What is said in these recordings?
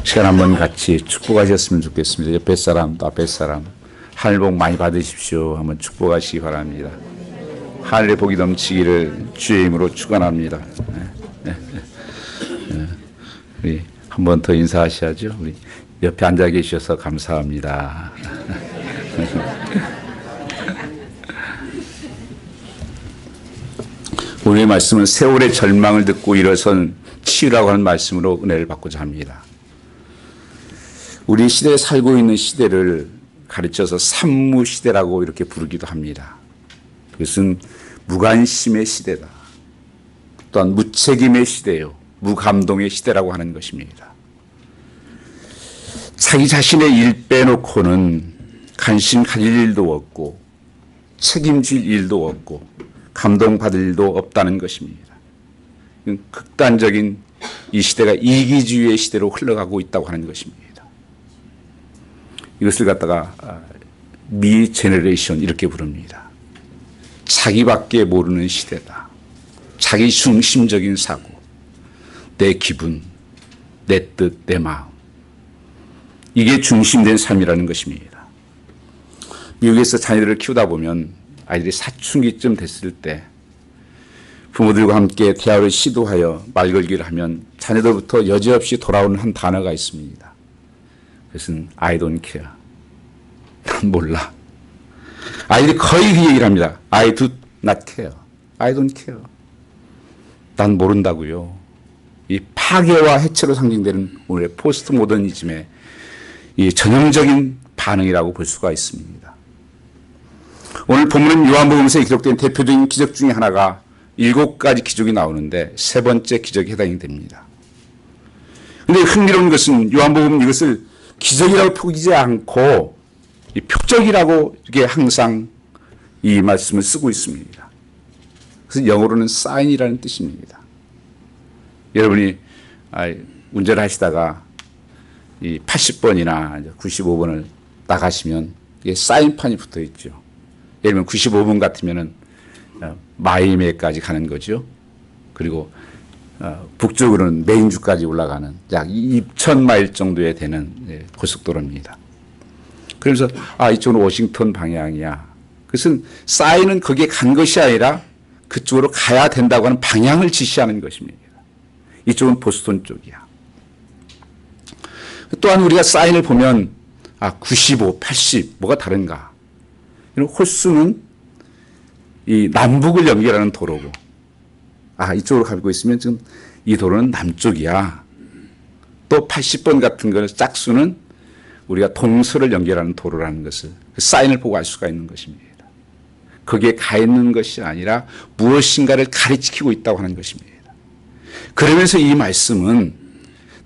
시간 한번 같이 축복하셨으면 좋겠습니다. 옆에 사람 또 앞에 사람 하늘 복 많이 받으십시오. 한번 축복하시기 바랍니다. 하늘의 복이 넘치기를 주의 이름으로 축원합니다. 우리 한 번 더 인사하셔야죠. 우리 옆에 앉아 계셔서 감사합니다. 오늘의 말씀은 세월의 절망을 듣고 일어선 치유라고 하는 말씀으로 은혜를 받고자 합니다. 우리 시대에 살고 있는 시대를 가르쳐서 산무시대라고 이렇게 부르기도 합니다. 그것은 무관심의 시대다. 또한 무책임의 시대요. 무감동의 시대라고 하는 것입니다. 자기 자신의 일 빼놓고는 관심 가질 일도 없고 책임질 일도 없고 감동받을 일도 없다는 것입니다. 극단적인 이 시대가 이기주의의 시대로 흘러가고 있다고 하는 것입니다. 이것을 갖다가 미 제너레이션 이렇게 부릅니다. 자기밖에 모르는 시대다. 자기 중심적인 사고, 내 기분, 내 뜻, 내 마음. 이게 중심된 삶이라는 것입니다. 미국에서 자녀들을 키우다 보면 아이들이 사춘기쯤 됐을 때 부모들과 함께 대화를 시도하여 말 걸기를 하면 자녀들부터 여지없이 돌아오는 한 단어가 있습니다. 그것은 I don't care. 난 몰라. 아이들이 거의 그 얘기를 합니다. I do not care. I don't care. 난 모른다고요. 이 파괴와 해체로 상징되는 오늘의 포스트 모더니즘의 이 전형적인 반응이라고 볼 수가 있습니다. 오늘 본문은 요한복음서에 기록된 대표적인 기적 중에 하나가 7가지 기적이 나오는데 세 번째 기적에 해당이 됩니다. 그런데 흥미로운 것은 요한복음은 이것을 기적이라고 표기지 않고 이 표적이라고 이렇게 항상 이 말씀을 쓰고 있습니다. 그래서 영어로는 사인이라는 뜻입니다. 여러분이 운전을 하시다가 이 80번이나 95번을 나가시면 이게 사인판이 붙어 있죠. 예를 들면 95번 같으면은 마이메까지 가는 거죠. 그리고 북쪽으로는 메인주까지 올라가는 약 2,000마일 정도에 되는 고속도로입니다. 그래서 이쪽은 워싱턴 방향이야. 그것은 사인은 거기에 간 것이 아니라 그쪽으로 가야 된다고 하는 방향을 지시하는 것입니다. 이쪽은 보스턴 쪽이야. 또한 우리가 사인을 보면 95, 80 뭐가 다른가? 호수는 이 남북을 연결하는 도로고 이쪽으로 가고 있으면 지금 이 도로는 남쪽이야. 또 80번 같은 거는 짝수는 우리가 동서를 연결하는 도로라는 것을 그 사인을 보고 알 수가 있는 것입니다. 거기에 가 있는 것이 아니라 무엇인가를 가르치고 있다고 하는 것입니다. 그러면서 이 말씀은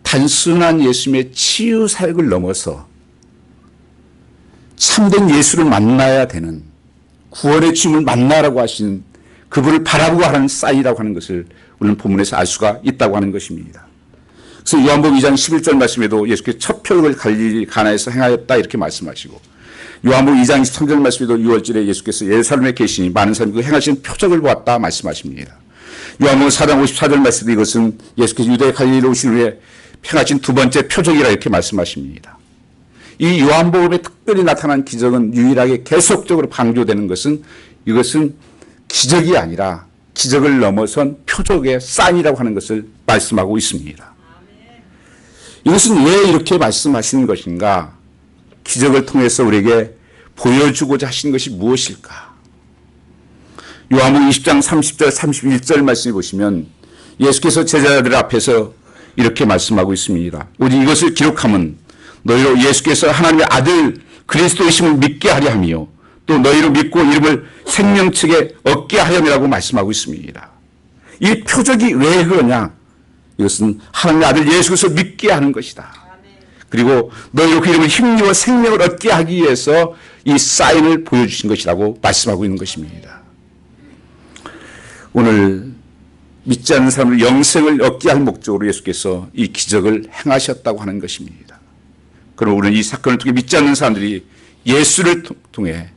단순한 예수님의 치유 사역을 넘어서 참된 예수를 만나야 되는 구원의 주님을 만나라고 하신 그분을 바라보고 하는 사인이라고 하는 것을 우리는 본문에서 알 수가 있다고 하는 것입니다. 그래서 요한복음 2장 11절 말씀에도 예수께서 첫 표적을 갈릴리 가나에서 행하였다 이렇게 말씀하시고 요한복음 2장 23절 말씀에도 6월절에 예수께서 예루살렘에 계시니 많은 사람이 그 행하신 표적을 보았다 말씀하십니다. 요한복음 4장 54절 말씀도 이것은 예수께서 유대 갈릴리로 오신 후에 행하신 두 번째 표적이라 이렇게 말씀하십니다. 이 요한복음에 특별히 나타난 기적은 유일하게 계속적으로 강조되는 것은 이것은 기적이 아니라 기적을 넘어선 표적의 사인이라고 하는 것을 말씀하고 있습니다. 이것은 왜 이렇게 말씀하시는 것인가? 기적을 통해서 우리에게 보여주고자 하신 것이 무엇일까? 요한복음 20장 30절 31절 말씀을 보시면 예수께서 제자들 앞에서 이렇게 말씀하고 있습니다. 오직 이것을 기록함은 너희로 예수께서 하나님의 아들 그리스도이심을 믿게 하려 함이요 또 너희로 믿고 이름을 생명책에 얻게 하려니라고 말씀하고 있습니다. 이 표적이 왜 그러냐? 이것은 하나님의 아들 예수께서 믿게 하는 것이다. 그리고 너희로 그 이름을 힘입어 생명을 얻게 하기 위해서 이 사인을 보여주신 것이라고 말씀하고 있는 것입니다. 오늘 믿지 않는 사람을 영생을 얻게 할 목적으로 예수께서 이 기적을 행하셨다고 하는 것입니다. 그럼 우리는 이 사건을 통해 믿지 않는 사람들이 예수를 통해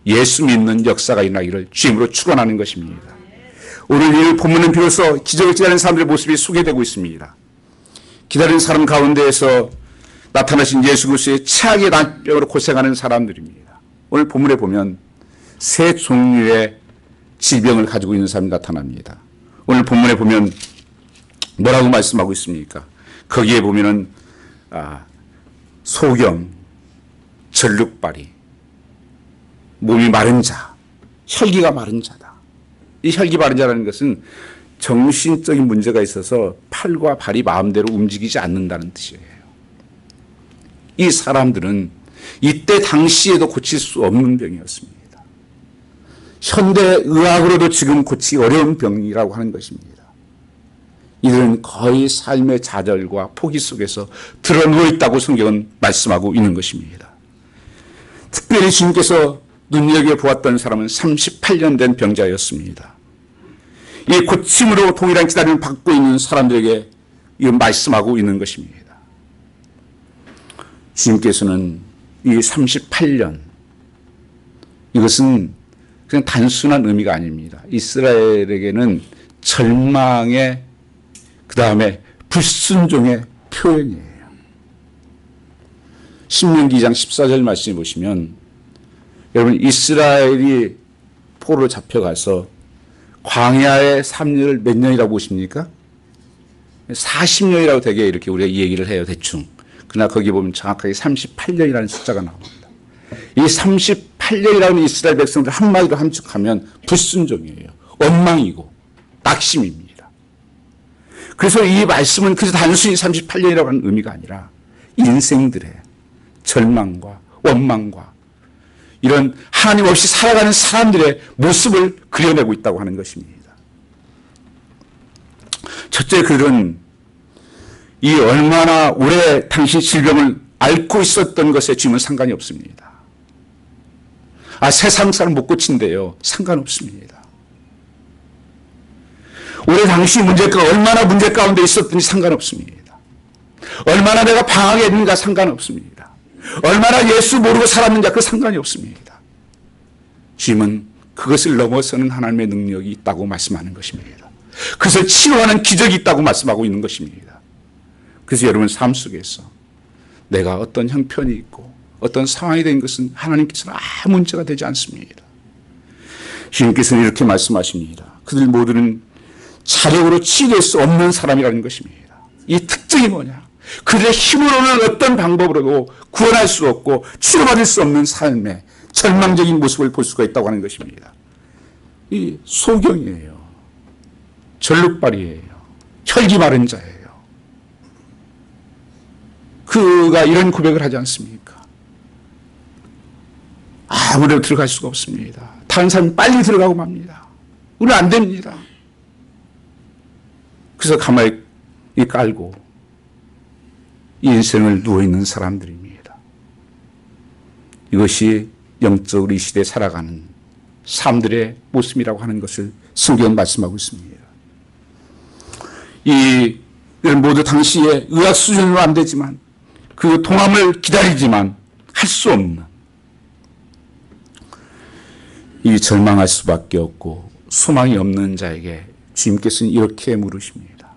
예수 믿는 역사가 일어나기를 주임으로 축원하는 것입니다. 오늘 이 본문은 비로소 기적을 기다리는 사람들의 모습이 소개되고 있습니다. 기다리는 사람 가운데에서 나타나신 예수 그리스도의 최악의 난병으로 고생하는 사람들입니다. 오늘 본문에 보면 세 종류의 질병을 가지고 있는 사람이 나타납니다. 오늘 본문에 보면 뭐라고 말씀하고 있습니까? 거기에 보면은 소경, 전룩발이, 몸이 마른 자, 혈기가 마른 자다. 이 혈기 마른 자라는 것은 정신적인 문제가 있어서 팔과 발이 마음대로 움직이지 않는다는 뜻이에요. 이 사람들은 이때 당시에도 고칠 수 없는 병이었습니다. 현대의학으로도 지금 고치기 어려운 병이라고 하는 것입니다. 이들은 거의 삶의 좌절과 포기 속에서 드러누워 있다고 성경은 말씀하고 있는 것입니다. 특별히 주님께서 눈여겨보았던 사람은 38년 된 병자였습니다. 이 고침으로 동일한 기다림을 받고 있는 사람들에게 이 말씀하고 있는 것입니다. 주님께서는 이 38년, 이것은 그냥 단순한 의미가 아닙니다. 이스라엘에게는 절망의 그 다음에 불순종의 표현이에요. 신명기 2장 14절 말씀해 보시면 여러분 이스라엘이 포로로 잡혀가서 광야의 3년을 몇 년이라고 보십니까? 40년이라고 되게 이렇게 우리가 이 얘기를 해요, 대충. 그러나 거기 보면 정확하게 38년이라는 숫자가 나옵니다. 이 38년이라는 이스라엘 백성들 한마디로 함축하면 불순종이에요. 원망이고 낙심입니다. 그래서 이 말씀은 그저 단순히 38년이라고 하는 의미가 아니라 인생들의 절망과 원망과 이런 하나님 없이 살아가는 사람들의 모습을 그려내고 있다고 하는 것입니다. 첫째, 그들은 이 얼마나 오래 당신 질병을 앓고 있었던 것에 주님은 상관이 없습니다. 세상 사람 못 고친대요. 상관없습니다. 오래 당신 문제가 얼마나 문제 가운데 있었든지 상관없습니다. 얼마나 내가 방황했는가 상관없습니다. 얼마나 예수 모르고 살았는가 그 상관이 없습니다. 주님은 그것을 넘어서는 하나님의 능력이 있다고 말씀하는 것입니다. 그것을 치료하는 기적이 있다고 말씀하고 있는 것입니다. 그래서 여러분 삶 속에서 내가 어떤 형편이 있고 어떤 상황이 된 것은 하나님께서는 아무 문제가 되지 않습니다. 주님께서는 이렇게 말씀하십니다. 그들 모두는 자력으로 치유될 수 없는 사람이라는 것입니다. 이 특징이 뭐냐? 그들의 힘으로는 어떤 방법으로도 구원할 수 없고 치료받을 수 없는 삶의 절망적인 모습을 볼 수가 있다고 하는 것입니다. 이 소경이에요. 전룩발이에요. 혈기 마른 자예요. 그가 이런 고백을 하지 않습니까? 아무래도 들어갈 수가 없습니다. 다른 사람이 빨리 들어가고 맙니다. 우리는 안 됩니다. 그래서 가만히 깔고 인생을 누워있는 사람들입니다. 이것이 영적으로 이 시대에 살아가는 사람들의 모습이라고 하는 것을 성경은 말씀하고 있습니다. 이들은 모두 당시에 의학 수준으로 안 되지만 그 동함을 기다리지만 할 수 없는 이 절망할 수밖에 없고 소망이 없는 자에게 주님께서는 이렇게 물으십니다.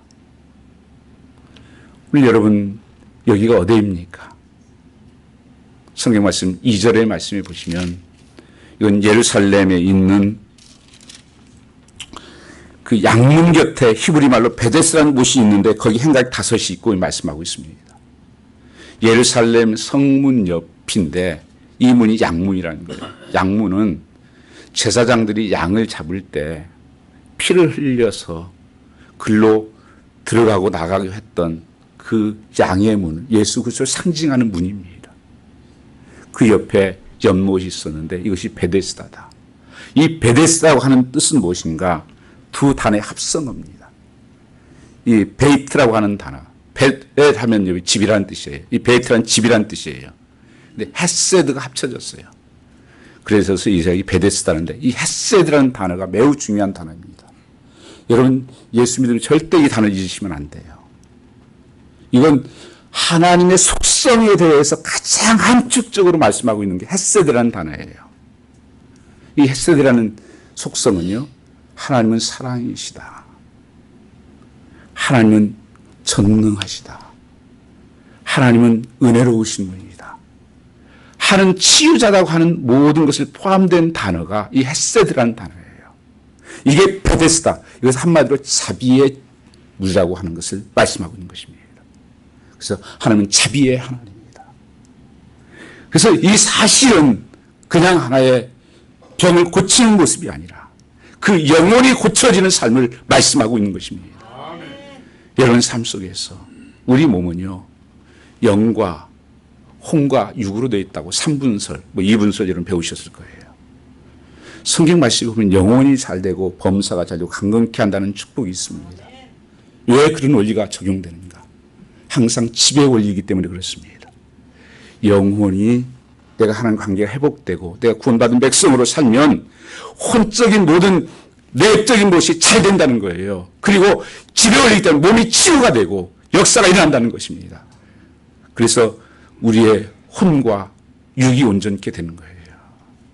우리 여러분 여기가 어디입니까? 성경 말씀 2절의 말씀에 보시면 이건 예루살렘에 있는 그 양문 곁에 히브리 말로 베데스라는 곳이 있는데 거기 행각 5이 있고 말씀하고 있습니다. 예루살렘 성문 옆인데 이 문이 양문이라는 거예요. 양문은 제사장들이 양을 잡을 때 피를 흘려서 글로 들어가고 나가게 했던 그 양의 문, 예수 그리스도를 상징하는 문입니다. 그 옆에 연못이 있었는데 이것이 베데스다다. 이 베데스다라고 하는 뜻은 무엇인가? 두 단어의 합성어입니다. 이 베이트라고 하는 단어, 베트 하면 여기 집이라는 뜻이에요. 이 베이트라는 집이라는 뜻이에요. 근데 헤세드가 합쳐졌어요. 그래서 이 베데스다인데 이 헤세드라는 단어가 매우 중요한 단어입니다. 여러분 예수 믿으면 절대 이 단어를 잊으시면 안 돼요. 이건 하나님의 속성에 대해서 가장 함축적으로 말씀하고 있는 게 헤세드라는 단어예요. 이 헤세드라는 속성은요, 하나님은 사랑이시다. 하나님은 전능하시다. 하나님은 은혜로우신 분입니다. 하는 치유자라고 하는 모든 것을 포함된 단어가 이 헤세드라는 단어예요. 이게 베데스다. 이것은 한마디로 자비의 물이라고 하는 것을 말씀하고 있는 것입니다. 그래서 하나님은 자비의 하나님입니다. 그래서 이 사실은 그냥 하나의 병을 고치는 모습이 아니라 그 영혼이 고쳐지는 삶을 말씀하고 있는 것입니다. 여러분 삶 속에서 우리 몸은요, 영과 혼과 육으로 되어 있다고 3분설, 2분설 여러분 배우셨을 거예요. 성경 말씀을 보면 영혼이 잘 되고 범사가 잘 되고 강건케 한다는 축복이 있습니다. 왜 그런 원리가 적용되는가? 항상 지배의 원리이기 때문에 그렇습니다. 영혼이 내가 하는 관계가 회복되고 내가 구원받은 백성으로 살면 혼적인 모든 내적인 것이 잘 된다는 거예요. 그리고 지배의 원리이기 때문에 몸이 치유가 되고 역사가 일어난다는 것입니다. 그래서 우리의 혼과 육이 온전케 되는 거예요.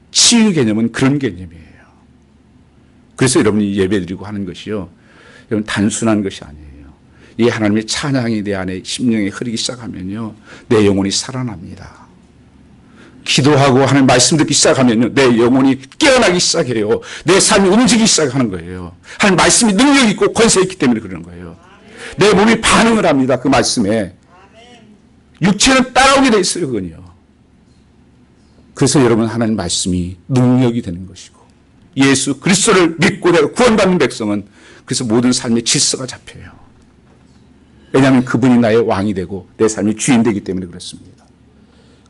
치유 개념은 그런 개념이에요. 그래서 여러분이 예배드리고 하는 것이요, 여러분 단순한 것이 아니에요. 이 하나님의 찬양이 내 안에 심령에 흐르기 시작하면요, 내 영혼이 살아납니다. 기도하고 하는 말씀 듣기 시작하면요, 내 영혼이 깨어나기 시작해요. 내 삶이 움직이기 시작하는 거예요. 하나님 말씀이 능력이 있고 권세 있기 때문에 그런 거예요. 내 몸이 반응을 합니다. 그 말씀에. 육체는 따라오게 돼 있어요. 그건요. 그래서 여러분 하나님 말씀이 능력이 되는 것이고 예수 그리스도를 믿고 내가 구원받는 백성은 그래서 모든 삶의 질서가 잡혀요. 왜냐하면 그분이 나의 왕이 되고 내 삶의 주인 되기 때문에 그렇습니다.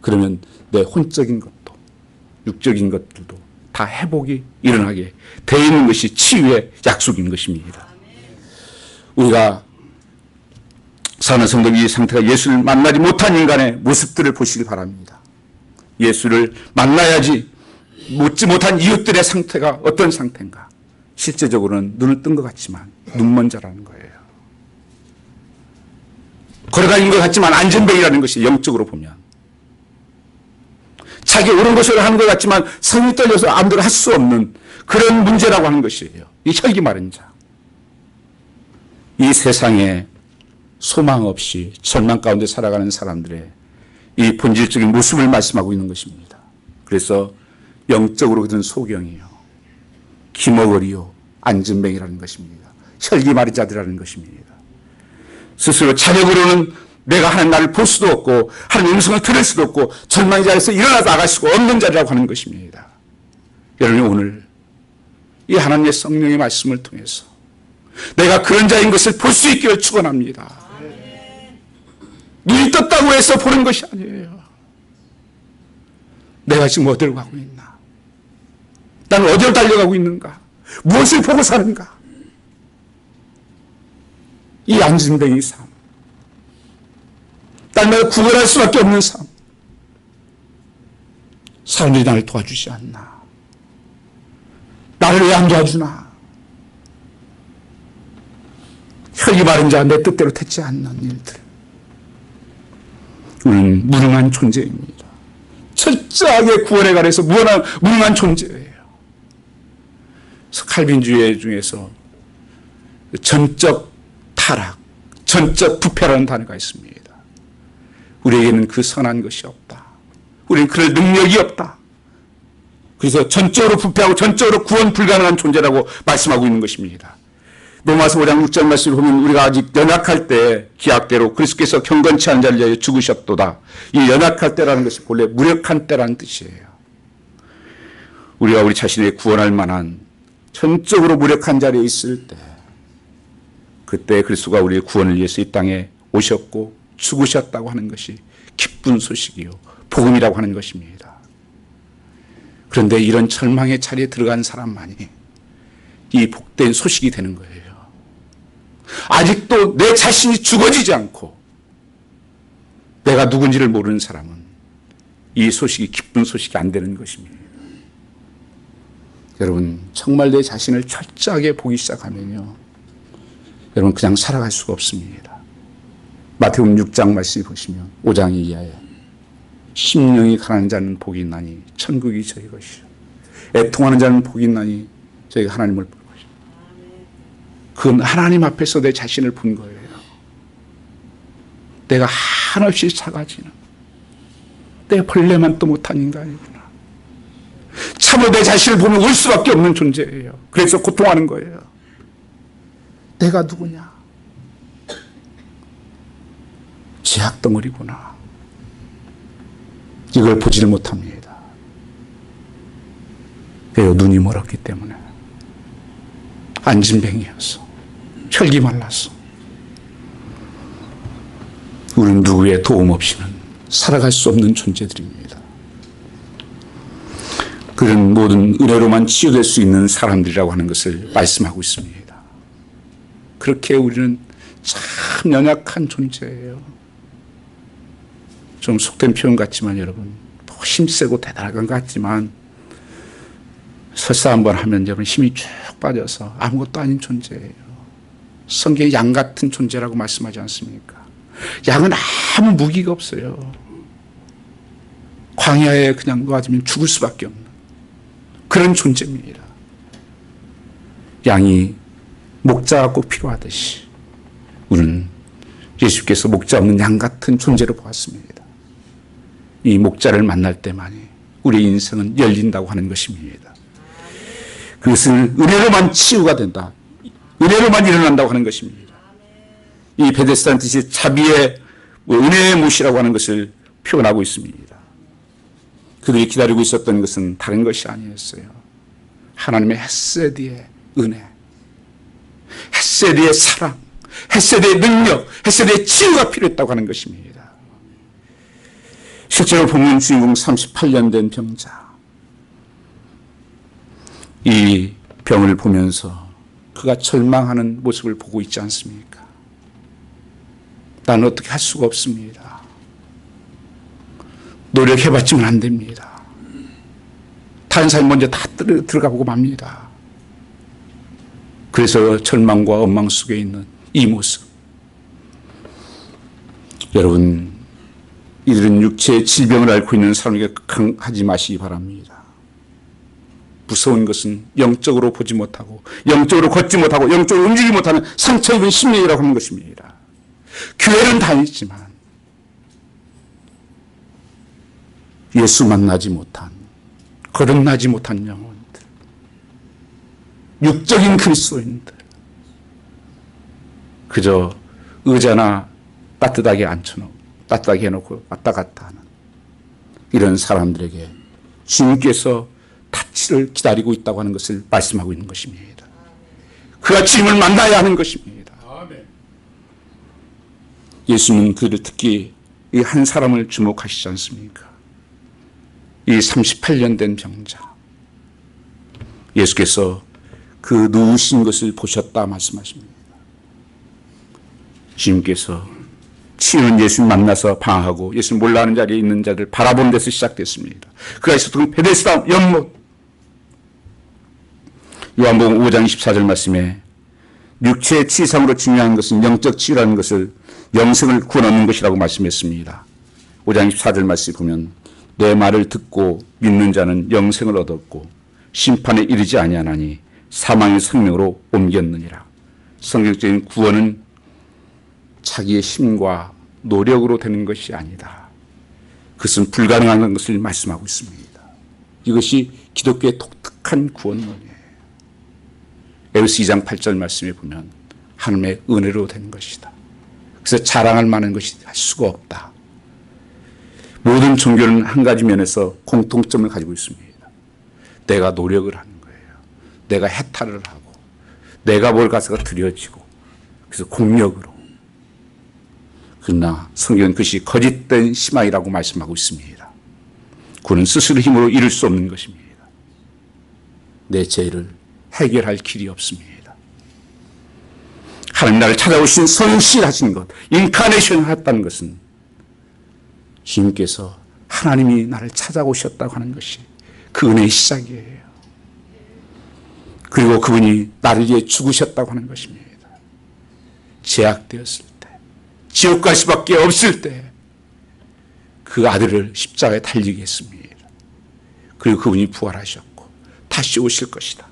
그러면 내 혼적인 것도 육적인 것들도 다 회복이 일어나게 되어 있는 것이 치유의 약속인 것입니다. 우리가 사는 성도의 이 상태가 예수를 만나지 못한 인간의 모습들을 보시기 바랍니다. 예수를 만나야지 묻지 못한 이웃들의 상태가 어떤 상태인가. 실제적으로는 눈을 뜬 것 같지만 눈먼 자라는 거예요. 걸어다니는 것 같지만 안전뱅이라는 것이 영적으로 보면. 자기 옳은 것을 하는 것 같지만 성이 떨려서 아무데나 할 수 없는 그런 문제라고 하는 것이에요. 이 혈기 마른 자. 이 세상에 소망 없이 절망 가운데 살아가는 사람들의 이 본질적인 모습을 말씀하고 있는 것입니다. 그래서 영적으로 그들은 소경이요, 기머거리요, 안전뱅이라는 것입니다. 혈기 마른 자들이라는 것입니다. 스스로 자력으로는 내가 하는 나를 볼 수도 없고 하는 음성을 들을 수도 없고 절망의 자리에서 일어나 나갈 수가 없는 자리라고 하는 것입니다. 여러분이 오늘 이 하나님의 성령의 말씀을 통해서 내가 그런 자인 것을 볼 수 있기를 축원합니다. 눈이 떴다고 해서 보는 것이 아니에요. 내가 지금 어디로 가고 있나? 나는 어디로 달려가고 있는가? 무엇을 보고 사는가? 이 안진뱅이 삶, 딸마다 구걸할 수밖에 없는 삶, 사람들이 나를 도와주지 않나? 나를 왜 안 도와주나? 혈기 마른 자 내 뜻대로 되지 않는 일들. 우리는 무능한 존재입니다. 철저하게 구원에 관해서 무능한 존재예요. 그래서 칼빈주의 중에서 전적 타락, 전적 부패라는 단어가 있습니다. 우리에게는 그 선한 것이 없다. 우리는 그럴 능력이 없다. 그래서 전적으로 부패하고 전적으로 구원 불가능한 존재라고 말씀하고 있는 것입니다. 로마서 5장 6절 말씀을 보면 우리가 아직 연약할 때 기약대로 그리스도께서 경건치 않은 자를 위하여 죽으셨도다. 이 연약할 때라는 것이 본래 무력한 때라는 뜻이에요. 우리가 우리 자신을 구원할 만한 전적으로 무력한 자리에 있을 때, 그때 그리스도가 우리의 구원을 위해서 이 땅에 오셨고 죽으셨다고 하는 것이 기쁜 소식이요, 복음이라고 하는 것입니다. 그런데 이런 절망의 자리에 들어간 사람만이 이 복된 소식이 되는 거예요. 아직도 내 자신이 죽어지지 않고 내가 누군지를 모르는 사람은 이 소식이 기쁜 소식이 안 되는 것입니다. 여러분 정말 내 자신을 철저하게 보기 시작하면요, 여러분 그냥 살아갈 수가 없습니다. 마태복음 6장 말씀 보시면 5장 이하에 심령이 가난한 자는 복이 있나니 천국이 저희 것이요, 애통하는 자는 복이 있나니 저희가 하나님을 볼 것이요. 그건 하나님 앞에서 내 자신을 본 거예요. 내가 한없이 작아지는 내 벌레만 또 못한 인간이구나. 참으로 내 자신을 보면 울 수밖에 없는 존재예요. 그래서 고통하는 거예요. 내가 누구냐? 제약덩어리구나. 이걸 보지를 못합니다. 왜요? 눈이 멀었기 때문에. 안진뱅이였어. 혈기 말랐어. 우리는 누구의 도움 없이는 살아갈 수 없는 존재들입니다. 그런 모든 은혜로만 치유될 수 있는 사람들이라고 하는 것을 말씀하고 있습니다. 그렇게 우리는 참 연약한 존재예요. 좀 속된 표현 같지만 여러분, 힘세고 대단한 것 같지만 설사 한번 하면 여러분 힘이 쭉 빠져서 아무것도 아닌 존재예요. 성경에 양 같은 존재라고 말씀하지 않습니까? 양은 아무 무기가 없어요. 광야에 그냥 놓아지면 죽을 수밖에 없는 그런 존재입니다. 양이 목자가 꼭 필요하듯이 우리는 예수께서 목자 없는 양 같은 존재로 보았습니다. 이 목자를 만날 때만이 우리의 인생은 열린다고 하는 것입니다. 그것을 은혜로만 치유가 된다. 은혜로만 일어난다고 하는 것입니다. 이 베데스다는 뜻이 자비의 은혜의 못이라고 하는 것을 표현하고 있습니다. 그들이 기다리고 있었던 것은 다른 것이 아니었어요. 하나님의 헤세드의 은혜, 헤세드의 사랑, 헤세드의 능력, 헤세드의 치유가 필요했다고 하는 것입니다. 실제로 보면 주인공 38년 된 병자, 이 병을 보면서 그가 절망하는 모습을 보고 있지 않습니까? 나는 어떻게 할 수가 없습니다. 노력해봤지만 안 됩니다. 다른 사람이 먼저 다 들어가보고 맙니다. 그래서 절망과 원망 속에 있는 이 모습. 여러분, 이들은 육체의 질병을 앓고 있는 사람에게 하지 마시기 바랍니다. 무서운 것은 영적으로 보지 못하고 영적으로 걷지 못하고 영적으로 움직이지 못하는 상처 입은 심령이라고 하는 것입니다. 교회는 다니지만 예수 만나지 못한, 거듭나지 못한 영혼들, 육적인 그리스도인들, 그저 의자나 따뜻하게 앉혀놓고 따뜻하게 해놓고 왔다 갔다 하는 이런 사람들에게 주님께서 타치를 기다리고 있다고 하는 것을 말씀하고 있는 것입니다. 그가 주님을 만나야 하는 것입니다. 예수님은 그를 특히 이 한 사람을 주목하시지 않습니까? 이 38년 된 병자, 예수께서 그 누우신 것을 보셨다 말씀하십니다. 주님께서 치유는 예수님 만나서 방황하고 예수님 몰라하는 자리에 있는 자들 바라보는 데서 시작됐습니다. 그가 있었던 베데스다 연못, 요한복음 5장 24절 말씀에 육체의 치유상으로 중요한 것은 영적 치유라는 것을 영생을 구원하는 것이라고 말씀했습니다. 5장 24절 말씀 보면 내 말을 듣고 믿는 자는 영생을 얻었고 심판에 이르지 아니하나니 사망의 생명으로 옮겼느니라. 성경적인 구원은 자기의 힘과 노력으로 되는 것이 아니다. 그것은 불가능한 것을 말씀하고 있습니다. 이것이 기독교의 독특한 구원론이에요. 에베소 2장 8절 말씀에 보면 하나님의 은혜로 된 것이다. 그래서 자랑할 만한 것이 할 수가 없다. 모든 종교는 한 가지 면에서 공통점을 가지고 있습니다. 내가 노력을 하는 거예요. 내가 해탈을 하고 내가 뭘 가서가 드려지고 그래서 공력으로. 그러나 성경은 그것이 거짓된 신앙이라고 말씀하고 있습니다. 그는 스스로 힘으로 이룰 수 없는 것입니다. 내 죄를 해결할 길이 없습니다. 하나님 나를 찾아오신 성실하신 것, 인카네이션을 했다는 것은 주님께서 하나님이 나를 찾아오셨다고 하는 것이 그 은혜의 시작이에요. 그리고 그분이 나를 위해 죽으셨다고 하는 것입니다. 제약되었을 때, 지옥 갈 수밖에 없을 때 그 아들을 십자가에 달리게 했습니다. 그리고 그분이 부활하셨고 다시 오실 것이다.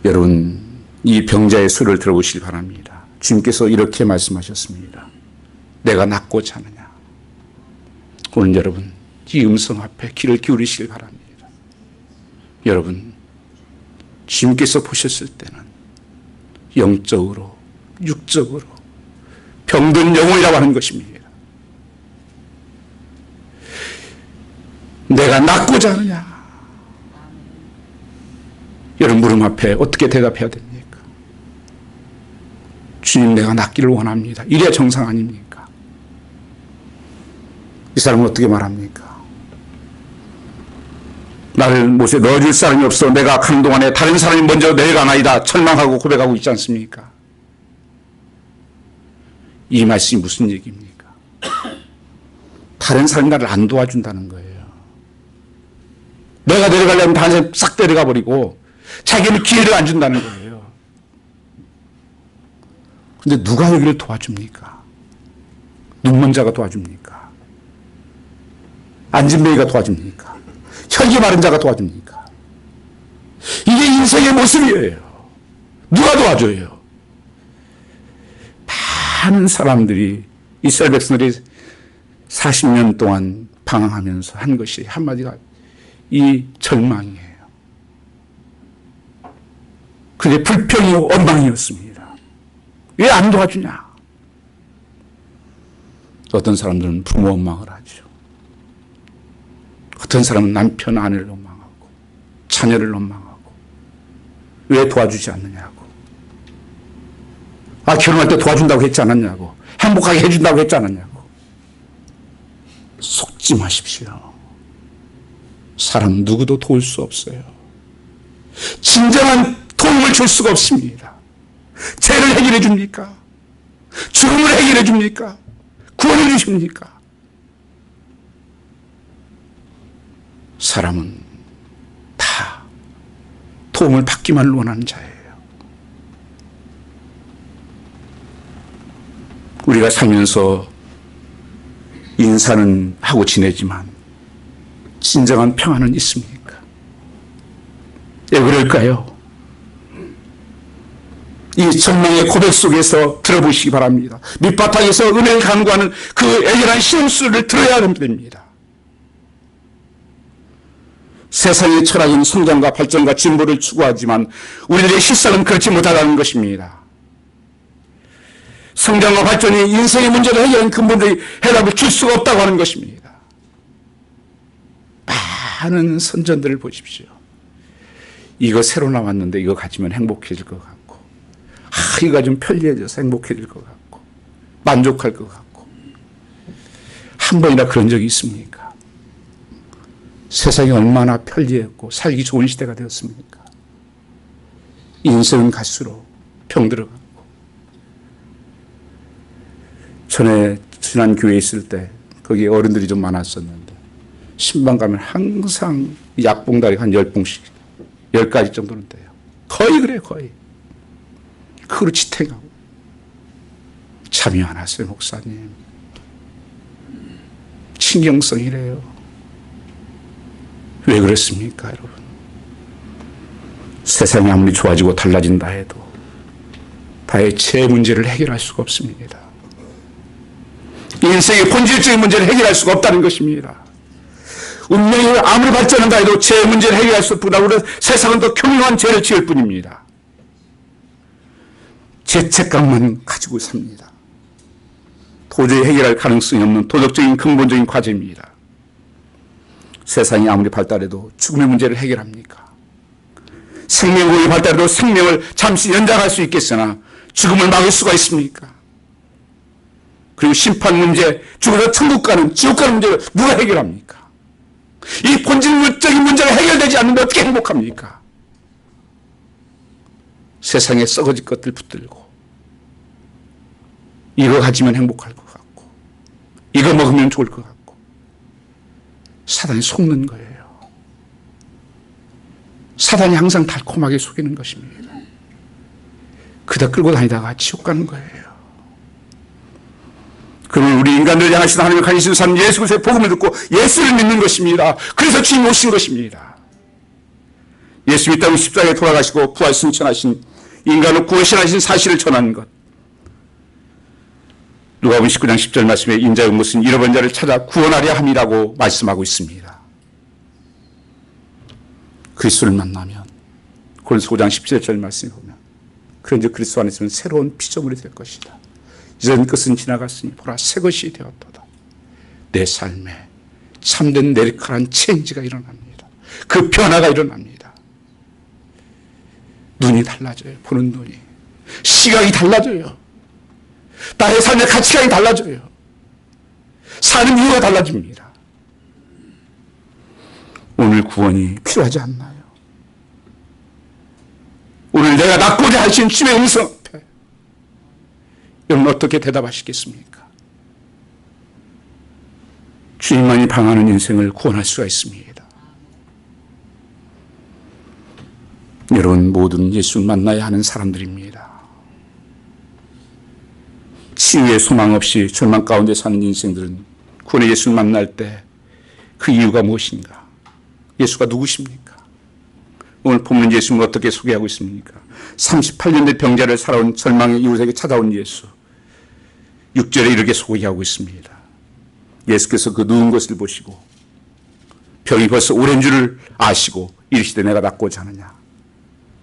여러분, 이 병자의 소리를 들어보시기 바랍니다. 주님께서 이렇게 말씀하셨습니다. 내가 낫고자 하느냐. 오늘 여러분 이 음성 앞에 귀를 기울이시길 바랍니다. 여러분 주님께서 보셨을 때는 영적으로 육적으로 병든 영혼이라고 하는 것입니다. 내가 낫고자 하느냐. 여러분 물음 앞에 어떻게 대답해야 됩니까? 주님 내가 낫기를 원합니다. 이래야 정상 아닙니까? 이 사람은 어떻게 말합니까? 나를 못에 넣어줄 사람이 없어 내가 가는 동안에 다른 사람이 먼저 내려가나이다 철망하고 고백하고 있지 않습니까? 이 말씀이 무슨 얘기입니까? 다른 사람이 나를 안 도와준다는 거예요. 내가 내려가려면 다른 사람이 싹 내려가 버리고 자기는 기회를 안 준다는 거예요. 그런데 누가 여기를 도와줍니까? 눈먼 자가 도와줍니까? 안진뱅이가 도와줍니까? 혈기 마른 자가 도와줍니까? 이게 인생의 모습이에요. 누가 도와줘요? 많은 사람들이 이스라엘 백성들이 40년 동안 방황하면서 한 것이 한마디가 이 절망이에요. 그게 불평이고 원망이었습니다. 왜 안 도와주냐? 어떤 사람들은 부모 원망을 하죠. 어떤 사람은 남편, 아내를 원망하고 자녀를 원망하고 왜 도와주지 않느냐고. 결혼할 때 도와준다고 했지 않았냐고. 행복하게 해준다고 했지 않았냐고. 속지 마십시오. 사람 누구도 도울 수 없어요. 진정한 도움을 줄 수가 없습니다. 죄를 해결해 줍니까? 죽음을 해결해 줍니까? 구원해 주십니까? 사람은 다 도움을 받기만 원하는 자예요. 우리가 살면서 인사는 하고 지내지만 진정한 평안은 있습니까? 왜 그럴까요? 이 절망의 고백 속에서 들어보시기 바랍니다. 밑바탕에서 은혜를 간구하는 그 애절한 시험수를 들어야 됩니다. 세상의 철학인 성장과 발전과 진보를 추구하지만 우리들의 실상은 그렇지 못하다는 것입니다. 성장과 발전이 인생의 문제를 해결하는 근본적인 해답을 줄 수가 없다고 하는 것입니다. 많은 선전들을 보십시오. 이거 새로 나왔는데 이거 가지면 행복해질 것 같고, 이거 좀 편리해져서 행복해질 것 같고, 만족할 것 같고. 한 번이나 그런 적이 있습니까? 세상이 얼마나 편리했고 살기 좋은 시대가 되었습니까? 인생은 갈수록 병들어가고. 전에 지난 교회에 있을 때 거기 어른들이 좀 많았었는데 신방 가면 항상 약봉다리 한 10봉씩 10가지 정도는 돼요. 거의 그래요. 거의. 그걸 지탱하고. 참여 안 하세요 목사님. 신경성이래요. 왜 그렇습니까 여러분? 세상이 아무리 좋아지고 달라진다 해도 다의 죄 문제를 해결할 수가 없습니다. 인생의 본질적인 문제를 해결할 수가 없다는 것입니다. 운명이 아무리 발전한다 해도 죄 문제를 해결할 수 없다. 우리 세상은 더 교묘한 죄를 지을 뿐입니다. 죄책감만 가지고 삽니다. 도저히 해결할 가능성이 없는 도덕적인 근본적인 과제입니다. 세상이 아무리 발달해도 죽음의 문제를 해결합니까? 생명공이 발달해도 생명을 잠시 연장할 수 있겠으나 죽음을 막을 수가 있습니까? 그리고 심판 문제, 죽어서 천국 가는, 지옥 가는 문제를 누가 해결합니까? 이 본질적인 문제가 해결되지 않는데 어떻게 행복합니까? 세상에 썩어질 것들 붙들고 이거 가지면 행복할 것 같고 이거 먹으면 좋을 것 같고 사단이 속는 거예요. 사단이 항상 달콤하게 속이는 것입니다. 그다 끌고 다니다가 지옥 가는 거예요. 그러면 우리 인간들을 향하신 하나님의 가지신 산 예수 그리스도의 복음을 듣고 예수를 믿는 것입니다. 그래서 주님 오신 것입니다. 예수 이 땅 십자가에 돌아가시고 부활 승천하신 인간을 구원하신 사실을 전하는 것. 누가복음 19장 10절 말씀에 인자의 무슨 잃어버린 자를 찾아 구원하려 함이라고 말씀하고 있습니다. 그리스도를 만나면 고린도서 5장 17절 말씀에 보면 그런즉 그리스도 안에서는 새로운 피조물이 될 것이다. 이전 것은 지나갔으니 보라 새 것이 되었도다. 내 삶에 참된 내리카란 체인지가 일어납니다. 그 변화가 일어납니다. 눈이 달라져요. 보는 눈이. 시각이 달라져요. 나의 삶의 가치관이 달라져요. 사는 이유가 달라집니다. 오늘 구원이 필요하지 않나요? 오늘 내가 낳고자 하신 주님의 음성 앞에 여러분 어떻게 대답하시겠습니까? 주님만이 방하는 인생을 구원할 수가 있습니다. 여러분 모든 예수 만나야 하는 사람들입니다. 치유의 소망 없이 절망 가운데 사는 인생들은 구원의 예수를 만날 때 그 이유가 무엇인가? 예수가 누구십니까? 오늘 본문 예수는 어떻게 소개하고 있습니까? 38년 된 병자를 살아온 절망의 이웃에게 찾아온 예수. 6절에 이렇게 소개하고 있습니다. 예수께서 그 누운 것을 보시고 병이 벌써 오랜 줄을 아시고 이르시되 내가 낫고자 하느냐.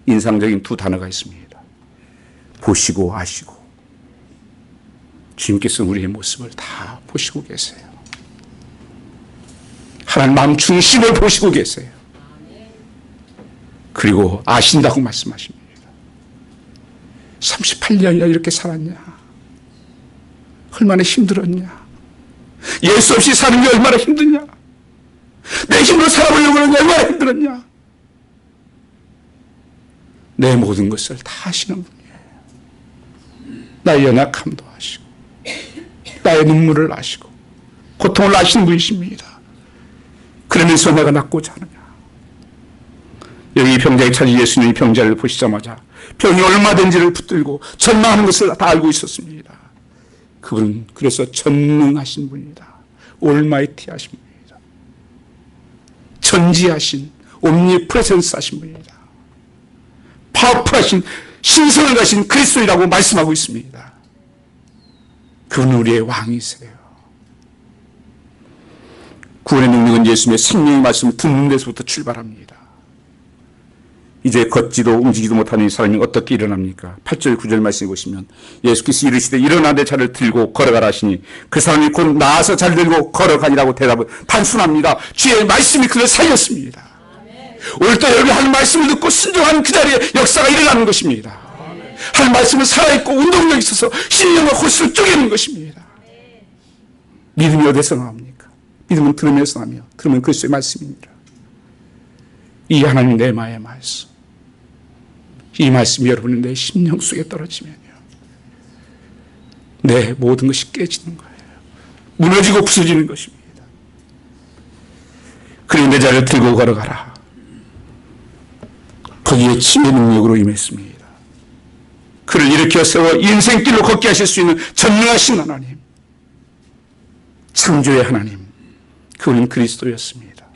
인상적인 두 단어가 있습니다. 보시고 아시고. 주님께서 우리의 모습을 다 보시고 계세요. 하나님 마음 중심을 보시고 계세요. 그리고 아신다고 말씀하십니다. 38년이나 이렇게 살았냐? 얼마나 힘들었냐? 예수 없이 사는 게 얼마나 힘드냐? 내 힘으로 살아보려고 하는 게 얼마나 힘들었냐? 내 모든 것을 다 아시는 분이에요. 나의 연약함도 아시고 나의 눈물을 아시고 고통을 아시는 분이십니다. 그러면서 내가 낫고자 하느냐? 여기 병자에 찾은 예수님이 병자를 보시자마자 병이 얼마든지를 붙들고 전망하는 것을 다 알고 있었습니다. 그분은 그래서 전능하신 분이다. 올마이티 하신 분이다. 전지하신 옴니프레센스 하신 분이다. 파워풀하신 신성을 가신 그리스도이라고 말씀하고 있습니다. 그분은 우리의 왕이세요. 구원의 능력은 예수님의 생명의 말씀을 듣는 데서부터 출발합니다. 이제 걷지도 움직이지도 못하는 이 사람이 어떻게 일어납니까? 8절 9절 말씀해 보시면 예수께서 이르시되 일어나 내 자를 들고 걸어가라 하시니 그 사람이 곧 나아서 자를 들고 걸어가니라고 대답은 단순합니다. 주의 말씀이 그를 살렸습니다. 오늘 또 여러분이 하는 말씀을 듣고 순종하는 그 자리에 역사가 일어나는 것입니다. 하는 말씀은 살아있고 운동력이 있어서 신령과 호수를 쪼개는 것입니다. 믿음이 어디서 나옵니까? 믿음은 들으면서 나며 들으면 그리스도의 말씀입니다. 이 하나님 내 마의 말씀, 이 말씀이 여러분의 내 심령 속에 떨어지면요 내 모든 것이 깨지는 거예요. 무너지고 부서지는 것입니다. 그리고 내 자리를 들고 걸어가라. 거기에 치유의 능력으로 임했습니다. 그를 일으켜 세워 인생길로 걷게 하실 수 있는 전능하신 하나님, 창조의 하나님, 그분은 그리스도였습니다.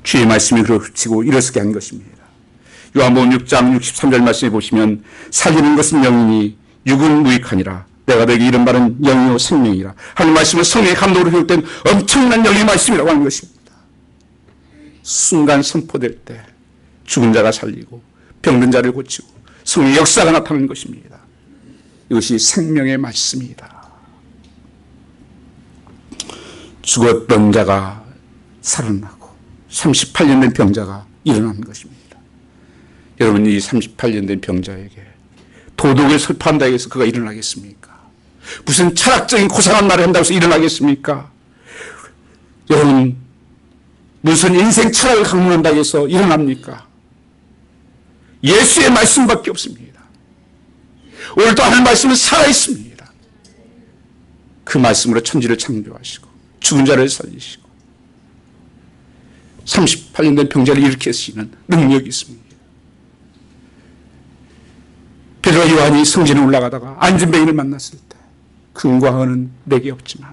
주의 말씀이 그를 훔치고 일어서게 한 것입니다. 요한복음 6장 63절 말씀에 보시면 살리는 것은 영이니 육은 무익하니라. 내가 너에게 이른 바는 영이요 생명이라 하는 말씀은 성령의 감동으로 회복된 엄청난 영의 말씀이라고 하는 것입니다. 순간 선포될 때 죽은 자가 살리고 병든 자를 고치고 성령의 역사가 나타나는 것입니다. 이것이 생명의 말씀이다. 죽었던 자가 살아나고 38년 된 병자가 일어나는 것입니다. 여러분 이 38년 된 병자에게 도덕을 설파한다고 해서 그가 일어나겠습니까? 무슨 철학적인 고상한 말을 한다고 해서 일어나겠습니까? 여러분 무슨 인생 철학을 강론한다고 해서 일어납니까? 예수의 말씀밖에 없습니다. 오늘도 하는 말씀은 살아있습니다. 그 말씀으로 천지를 창조하시고 죽은 자를 살리시고 38년 된 병자를 일으키시는 능력이 있습니다. 베드로와 요한이 성전에 올라가다가 안진뱅이를 만났을 때 금과 은은 내게 없지만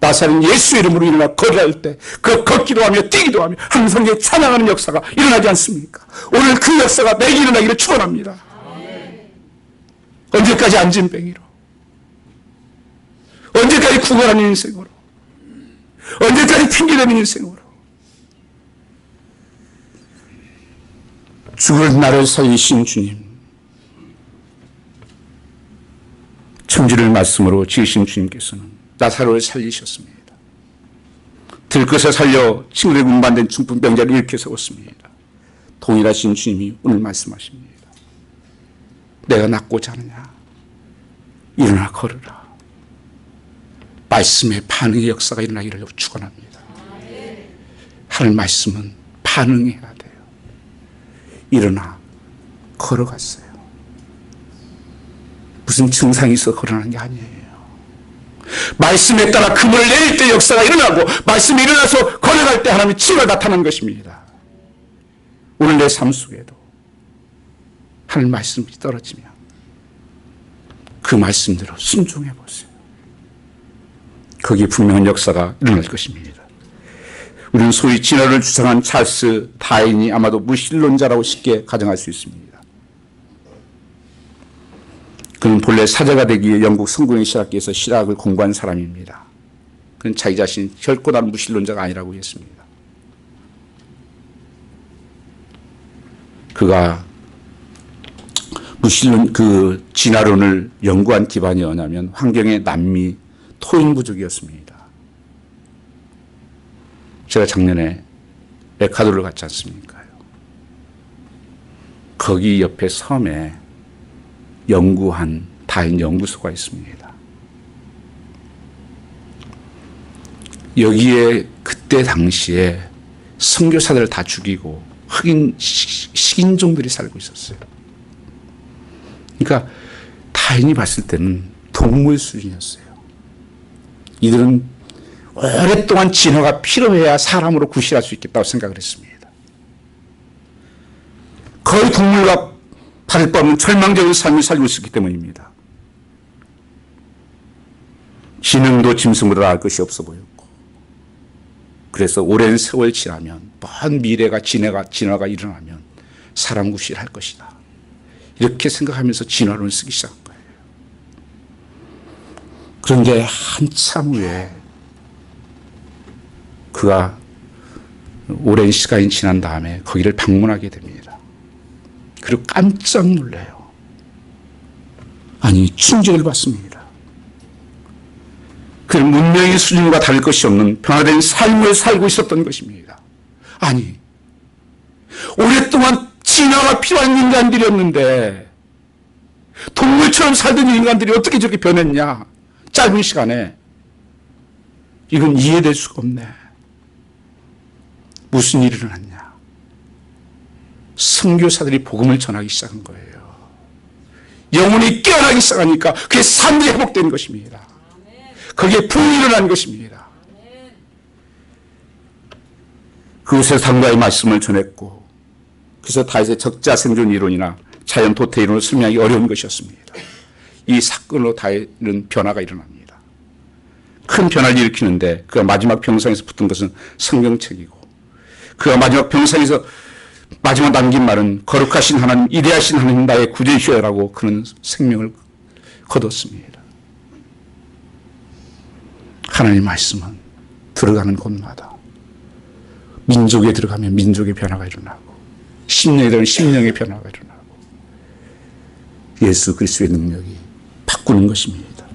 나사렛 예수 이름으로 일어나 걸어갈 때 그 걷기도 하며 뛰기도 하며 함성에 찬양하는 역사가 일어나지 않습니까? 오늘 그 역사가 내게 일어나기를 축원합니다. 언제까지 안진뱅이로? 언제까지 구걸하는 인생으로, 언제까지 핑계대는 인생으로. 죽을 나를 살리신 주님, 천지를 말씀으로 지으신 주님께서는 나사로를 살리셨습니다. 들것에 살려 친구들의 운반된 중풍병자를 일으켜 세웠습니다. 동일하신 주님이 오늘 말씀하십니다. 내가 낫고자 하느냐? 일어나 걸으라. 말씀의 반응의 역사가 일어나기를 축원합니다. 하나님 말씀은 반응해야 돼요. 일어나 걸어갔어요. 무슨 증상이 있어 걸어가는 게 아니에요. 말씀에 따라 금을 내릴 때 역사가 일어나고, 말씀이 일어나서 걸어갈 때 하나님의 치유가 나타나는 것입니다. 오늘 내 삶 속에도 하나님 말씀이 떨어지면 그 말씀대로 순종해 보세요. 거기에 분명한 역사가 일어날 것입니다. 우리는 소위 진화를 주장한 찰스 다윈이 아마도 무신론자라고 쉽게 가정할 수 있습니다. 그는 본래 사자가 되기 위해 영국 성공의 실학교에서 실학을 공부한 사람입니다. 그는 자기 자신이 결코 나는 무신론자가 아니라고 했습니다. 그가 무신론, 진화론을 연구한 기반이 뭐냐면 환경의 남미 토인 부족이었습니다. 제가 작년에 에콰도르를 갔지 않습니까? 거기 옆에 섬에 연구한 다윈 연구소가 있습니다. 여기에 그때 당시에 선교사들을 다 죽이고 흑인 식인종들이 살고 있었어요. 그러니까 다윈이 봤을 때는 동물 수준이었어요. 이들은 오랫동안 진화가 필요해야 사람으로 구실할 수 있겠다고 생각을 했습니다. 거의 동물과 다를 바 없는 절망적인 삶을 살고 있었기 때문입니다. 지능도 짐승보다 나을 것이 없어 보였고, 그래서 오랜 세월 지나면 먼 미래가 진화가 일어나면 사람 구실할 것이다, 이렇게 생각하면서 진화론을 쓰기 시작한 거예요. 그런데 한참 후에 그가 오랜 시간이 지난 다음에 거기를 방문하게 됩니다. 그리고 깜짝 놀라요. 아니, 충격을 받습니다. 그 문명의 수준과 다를 것이 없는 변화된 삶을 살고 있었던 것입니다. 아니, 오랫동안 진화가 필요한 인간들이었는데 동물처럼 살던 인간들이 어떻게 저렇게 변했냐, 짧은 시간에. 이건 이해될 수가 없네. 무슨 일이 일어났냐? 선교사들이 복음을 전하기 시작한 거예요. 영혼이 깨어나기 시작하니까 그게 삶이 회복된 것입니다. 거기에 부흥이 일어난 것입니다. 그곳에서 당과의 말씀을 전했고, 그래서 다윗의 적자 생존 이론이나 자연 도태 이론을 설명하기 어려운 것이었습니다. 이 사건으로 다윗은 변화가 일어납니다. 큰 변화를 일으키는데 그가 마지막 병상에서 붙은 것은 성경책이고, 그가 마지막 병상에서 마지막 남긴 말은 거룩하신 하나님, 이대하신 하나님, 나의 구주이시여라고 그는 생명을 거뒀습니다. 하나님의 말씀은 들어가는 곳마다 민족에 들어가면 민족의 변화가 일어나고, 심령에 들어가면 심령의 변화가 일어나고, 예수 그리스도의 능력이 바꾸는 것입니다.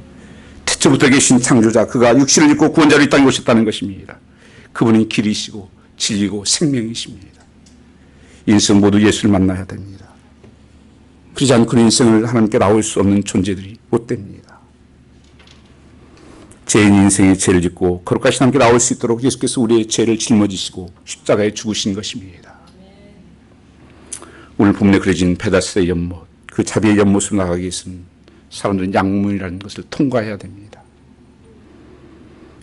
태초부터 계신 창조자, 그가 육신을 입고 구원자로 이 땅에 오셨다는 것입니다. 그분은 길이시고 진리고 생명이십니다. 인생 모두 예수를 만나야 됩니다. 그러지 않고 인생을 하나님께 나올 수 없는 존재들이 못 됩니다. 죄인 인생의 죄를 짓고 거룩하신 하나님께 나올 수 있도록 예수께서 우리의 죄를 짊어지시고 십자가에 죽으신 것입니다. 오늘 본문에 그려진 베다스의 연못, 그 자비의 연못으로 나가기 위해서는 사람들은 양문이라는 것을 통과해야 됩니다.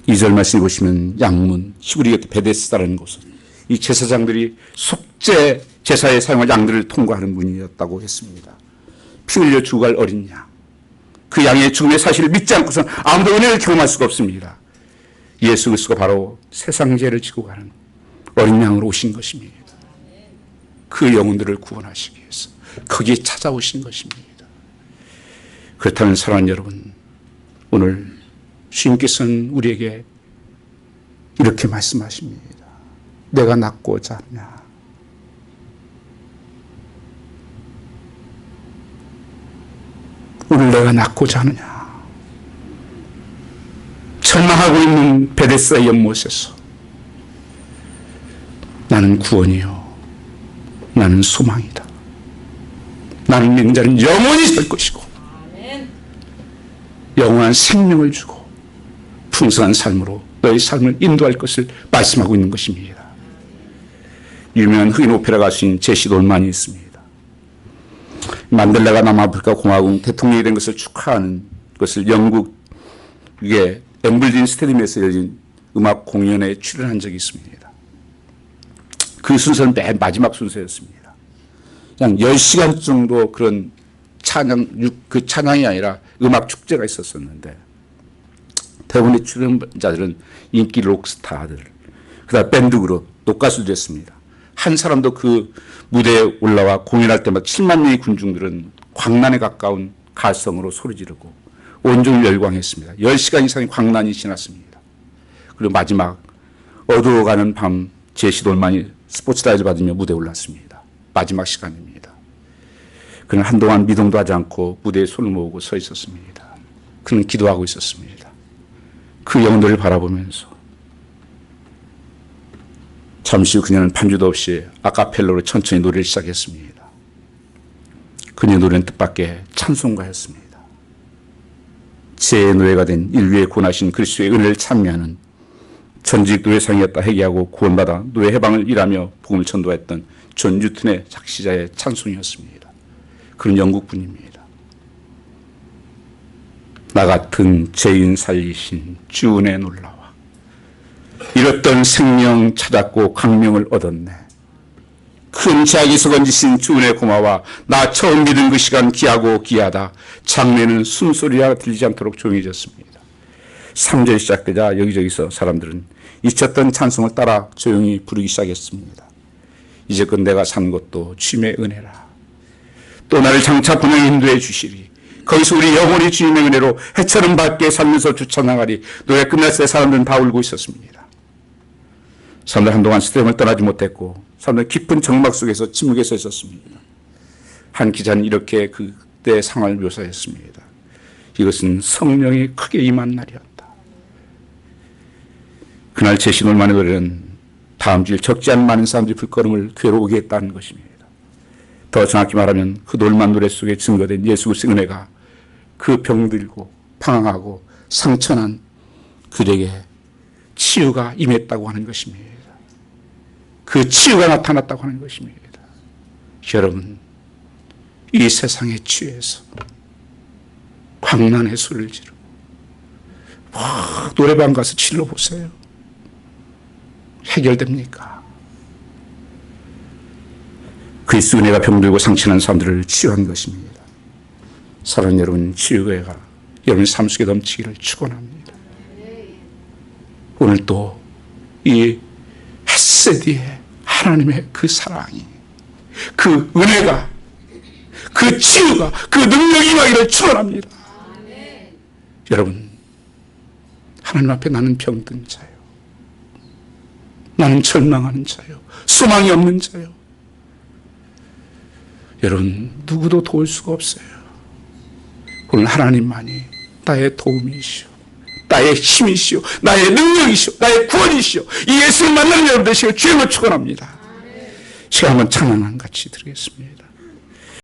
2절 말씀을 보시면 양문, 히브리 베데스다라는 곳은 이 제사장들이 속죄 제사에 사용할 양들을 통과하는 문이었다고 했습니다. 피 흘려 죽어갈 어린 양, 그 양의 죽음의 사실을 믿지 않고서는 아무도 은혜를 경험할 수가 없습니다. 예수 그리스도가 바로 세상 죄를 지고 가는 어린 양으로 오신 것입니다. 그 영혼들을 구원하시기 위해서 거기에 찾아오신 것입니다. 그렇다면 사랑하는 여러분, 오늘 주님께서는 우리에게 이렇게 말씀하십니다. 내가 낫고자 하느냐? 오늘 내가 낫고자 하느냐? 절망하고 있는 베데스다 연못에서 나는 구원이요, 나는 소망이다. 나는 믿는 자는 영원히 살 것이고 영원한 생명을 주고 풍성한 삶으로 너의 삶을 인도할 것을 말씀하고 있는 것입니다. 유명한 흑인 오페라 가수인 제시 돌만이 있습니다. 만델라가 남아프리카 공화국 대통령이 된 것을 축하하는 것을 영국의 엠블린 스테디움에서 열린 음악 공연에 출연한 적이 있습니다. 그 순서는 맨 마지막 순서였습니다. 그냥 10시간 정도 그런 그 찬양이 아니라 음악 축제가 있었었는데, 대부분의 출연자들은 인기 록스타들, 그다음 밴드 그룹, 녹가수들이었습니다. 한 사람도 그 무대에 올라와 공연할 때마다 7만 명의 군중들은 광란에 가까운 가성으로 소리 지르고 온종일 열광했습니다. 10시간 이상의 광란이 지났습니다. 그리고 마지막 어두워가는 밤 제시 돌만이 스포츠타이를 받으며 무대에 올랐습니다. 마지막 시간입니다. 그는 한동안 미동도 하지 않고 무대에 손을 모으고 서 있었습니다. 그는 기도하고 있었습니다. 그 영혼들을 바라보면서 잠시 후 그녀는 반주도 없이 아카펠로로 천천히 노래를 시작했습니다. 그녀의 노래는 뜻밖의 찬송가였습니다. 제 노래가 된 인류의 구원하신 그리스도의 은혜를 찬미하는 전직 노래상이었다 회개하고 구원받아 노예 해방을 일하며 복음을 전도했던 존 뉴턴의 작시자의 찬송이었습니다. 그는 영국분입니다. 나 같은 죄인 살리신 주 은혜 놀라와 잃었던 생명 찾았고 광명을 얻었네. 큰 죄악에서 건지신 주 은혜 고마워. 나 처음 믿은 그 시간 귀하고 귀하다. 장례는 숨소리가 들리지 않도록 조용해졌습니다. 3절 시작되자 여기저기서 사람들은 잊혔던 찬송을 따라 조용히 부르기 시작했습니다. 이제껏 내가 산 것도 주님의 은혜라. 또 나를 장차 분명히 인도해 주시리. 거기서 우리 영원히 주님의 은혜로 해처럼 밝게 살면서 주차나가리. 노래 끝날 때 사람들은 다 울고 있었습니다. 사람들 한동안 스테디움을 떠나지 못했고 사람들 깊은 정막 속에서 침묵에 서 있었습니다. 한 기자는 이렇게 그때 상황을 묘사했습니다. 이것은 성령이 크게 임한 날이었다. 그날 제시 돌만의 노래는 다음 주일 적지 않은 많은 사람들이 불걸음을 교회로 오게 했다는 것입니다. 더 정확히 말하면 그 돌만 노래 속에 증거된 예수 그리스도의 은혜가 그 병들고 방황하고 상처난 그들에게 치유가 임했다고 하는 것입니다. 그 치유가 나타났다고 하는 것입니다. 여러분, 이 세상에 취해서 광란의 소리를 지르고 노래방 가서 질러보세요. 해결됩니까? 그리스도 은혜가 병들고 상처난 사람들을 치유한 것입니다. 사랑하는 여러분, 치유가 여러분 삶 속에 넘치기를 축원합니다. 오늘 또 이 헷세디의 하나님의 그 사랑이, 그 은혜가, 그 치유가, 그 능력이 임하기를 축원합니다. 여러분, 하나님 앞에 나는 병든 자요, 나는 절망하는 자요, 소망이 없는 자요. 여러분, 누구도 도울 수가 없어요. 오늘 하나님만이 나의 도움이시오, 나의 힘이시오, 나의 능력이시오, 나의 구원이시오. 이 예수를 만나는 여러분 되시길 주님을 축원합니다. 제가 한번 찬양 같이 드리겠습니다.